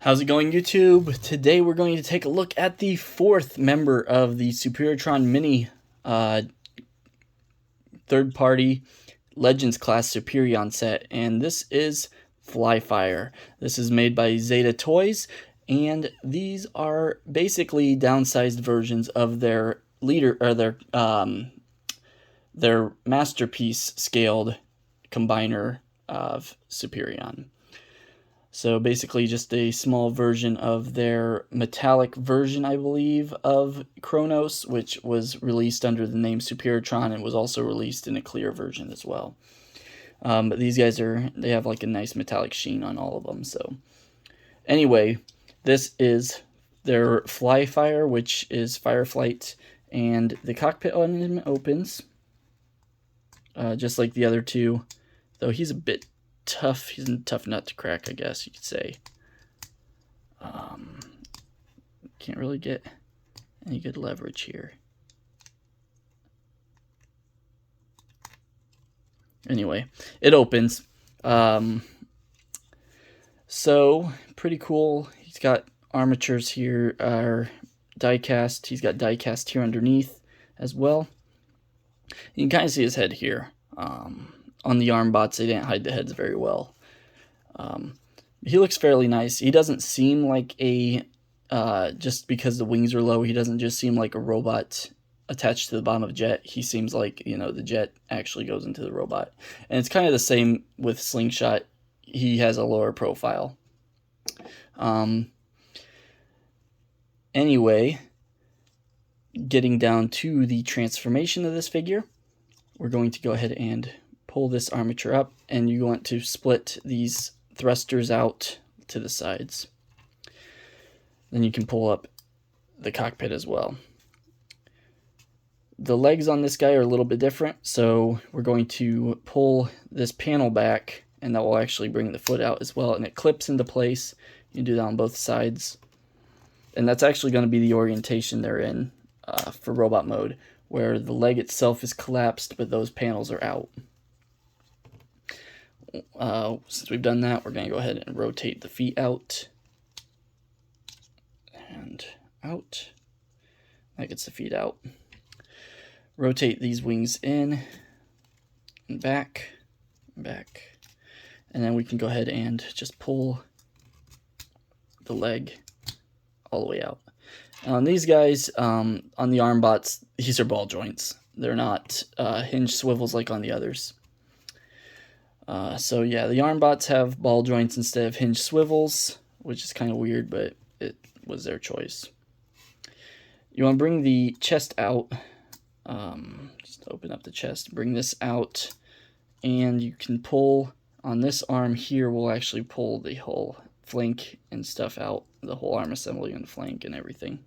How's it going, YouTube? Today we're going to take a look at the fourth member of the Superitron Mini third-party Legends class Superitron set, and this is Flyfire. This is made by Zeta toys, and these are basically downsized versions of their leader or their masterpiece scaled combiner of Superitron. So basically just a small version of their metallic version, I believe, of Kronos, which was released under the name Superitron and was also released in a clear version as well. But these guys they have like a nice metallic sheen on all of them. So anyway, this is their Flyfire, which is Fireflight, and the cockpit on him opens just like the other two, though he's a bit tough. He's a tough nut to crack, I guess you could say. Can't really get any good leverage here. Anyway, it opens. So pretty cool. He's got armatures here, die cast. He's got die cast here underneath as well. You can kind of see his head here. On the arm bots, they didn't hide the heads very well. He looks fairly nice. He doesn't seem like a, just because the wings are low, he doesn't just seem like a robot attached to the bottom of a jet. He seems like, you know, the jet actually goes into the robot. And it's kind of the same with Slingshot. He has a lower profile. Anyway, getting down to the transformation of this figure, we're going to go ahead and pull this armature up, and you want to split these thrusters out to the sides. Then you can pull up the cockpit as well. The legs on this guy are a little bit different, so we're going to pull this panel back, and that will actually bring the foot out as well, and it clips into place. You can do that on both sides. And that's actually going to be the orientation they're in for robot mode, where the leg itself is collapsed, but those panels are out. Since we've done that, we're going to go ahead and rotate the feet out. And out. That gets the feet out. Rotate these wings in and back, back. And then we can go ahead and just pull the leg all the way out. On these guys, on the arm bots, these are ball joints. They're not hinge swivels like on the others. So yeah, the arm bots have ball joints instead of hinge swivels, which is kind of weird, but it was their choice. You want to bring the chest out. Just open up the chest, bring this out, and you can pull on this arm here. We'll actually pull the whole flank and stuff out, the whole arm assembly and flank and everything.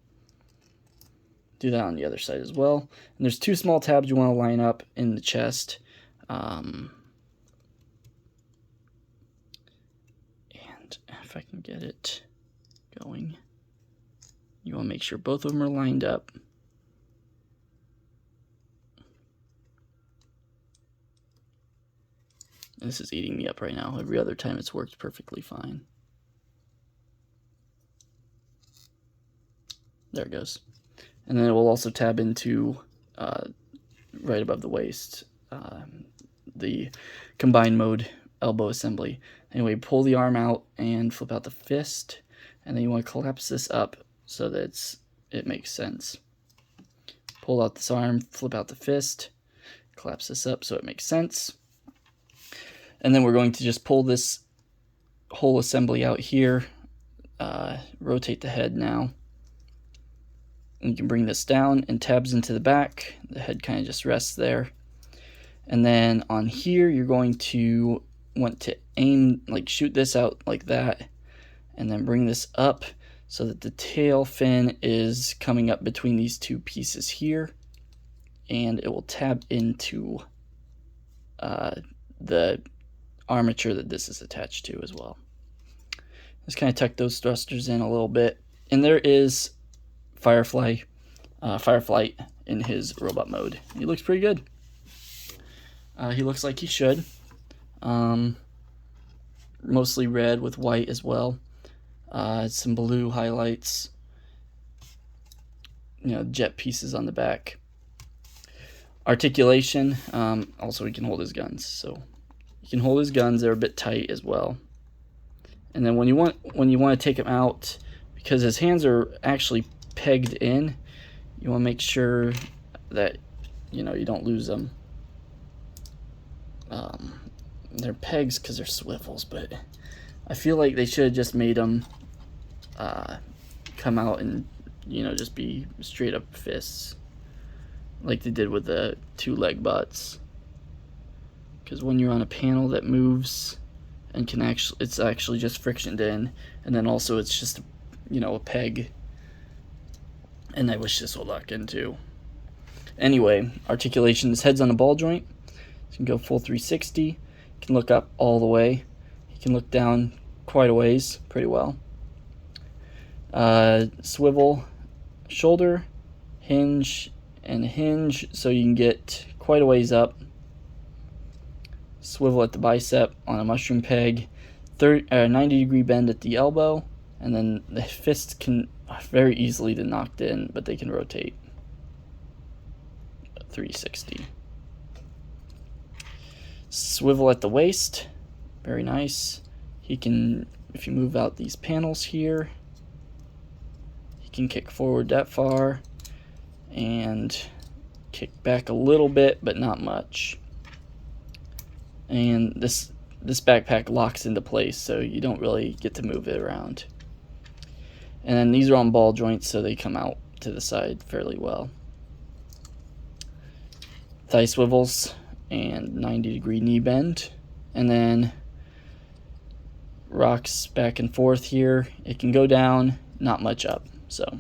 Do that on the other side as well. And there's two small tabs you want to line up in the chest. And if I can get it going, you want to make sure both of them are lined up. And this is eating me up right now. Every other time it's worked perfectly fine. There it goes. And then it will also tab into right above the waist, the combined mode elbow assembly. Anyway, pull the arm out and flip out the fist, and then you want to collapse this up so that it makes sense. Pull out this arm, flip out the fist, collapse this up so it makes sense. And then we're going to just pull this whole assembly out here, rotate the head now. And you can bring this down and tabs into the back. The head kind of just rests there. And then on here, you're going to want to aim, like shoot this out like that, and then bring this up so that the tail fin is coming up between these two pieces here, and it will tab into the armature that this is attached to as well. Just kind of tuck those thrusters in a little bit, and there is Fireflight in his robot mode. He looks pretty good. He looks like he should. Mostly red with white as well. some blue highlights, jet pieces on the back. Articulation, also he can hold his guns, so he can hold his guns. They're a bit tight as well. And then when you want to take him out, because his hands are actually pegged in, you want to make sure that you don't lose them. They're pegs because they're swivels, but I feel like they should have just made them come out and just be straight up fists, like they did with the 2 leg butts. Because when you're on a panel that moves and it's actually just frictioned in, and then also it's just a peg, and I wish this would lock in too. Anyway, articulation. His head's on a ball joint. You can go full 360. You can look up all the way. You can look down quite a ways, pretty well. Swivel, shoulder, hinge, and hinge, so you can get quite a ways up. Swivel at the bicep on a mushroom peg. 90-degree bend at the elbow, and then the fists can very easily be knocked in, but they can rotate. 360. Swivel at the waist, very nice. He can, if you move out these panels here, he can kick forward that far and kick back a little bit, but not much. And this backpack locks into place, so you don't really get to move it around. And then these are on ball joints, so they come out to the side fairly well. Thigh swivels and 90-degree knee bend, and then rocks back and forth here. It can go down, not much up, so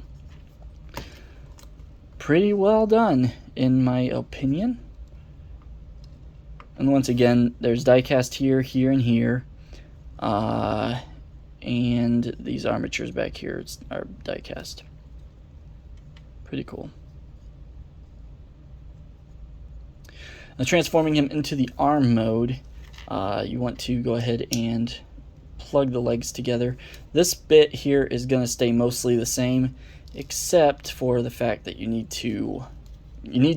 pretty well done in my opinion. And once again, there's diecast here, here, and here, and these armatures back here are diecast. Pretty cool. Now, transforming him into the arm mode, you want to go ahead and plug the legs together. This bit here is going to stay mostly the same, except for the fact that you need to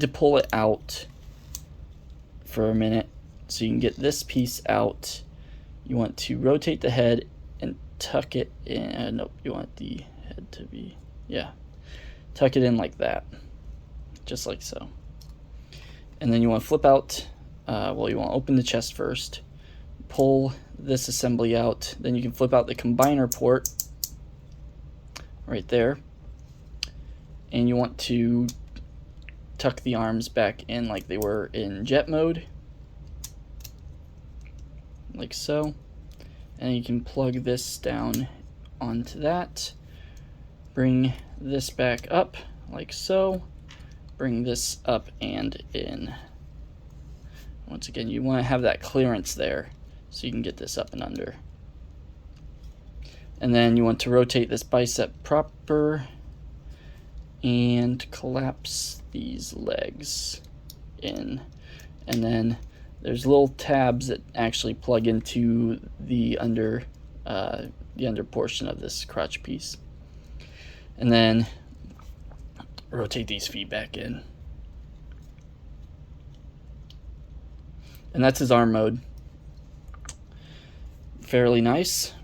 pull it out for a minute so you can get this piece out. You want to rotate the head and tuck it in. Nope, you want the head to be, tuck it in like that, just like so. And then you want to flip out, you want to open the chest first, pull this assembly out, then you can flip out the combiner port right there, and you want to tuck the arms back in like they were in jet mode, like so, and you can plug this down onto that, bring this back up like so, bring this up and in. Once again, you want to have that clearance there so you can get this up and under. And then you want to rotate this bicep proper and collapse these legs in. And then there's little tabs that actually plug into the under portion of this crotch piece. And then rotate these feet back in. And that's his arm mode. Fairly nice.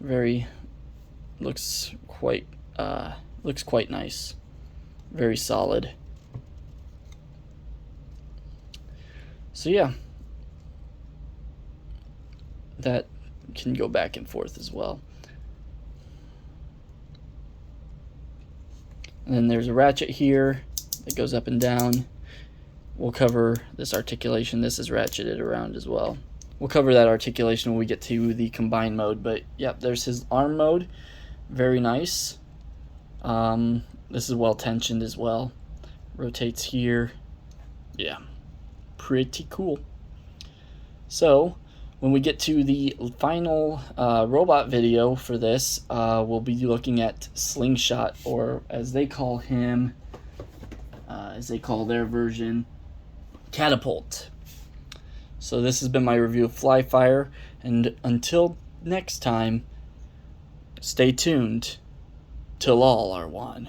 Looks quite nice. Very solid. So yeah, that can go back and forth as well. And then there's a ratchet here that goes up and down. We'll cover this articulation. This is ratcheted around as well. We'll cover that articulation when we get to the combined mode. But yeah, there's his arm mode. Very nice. This is well tensioned as well. Rotates here. Yeah, pretty cool. So when we get to the final robot video for this, we'll be looking at Slingshot, or as they call him, as they call their version, Catapult. So this has been my review of Flyfire, and until next time, stay tuned. till all are one.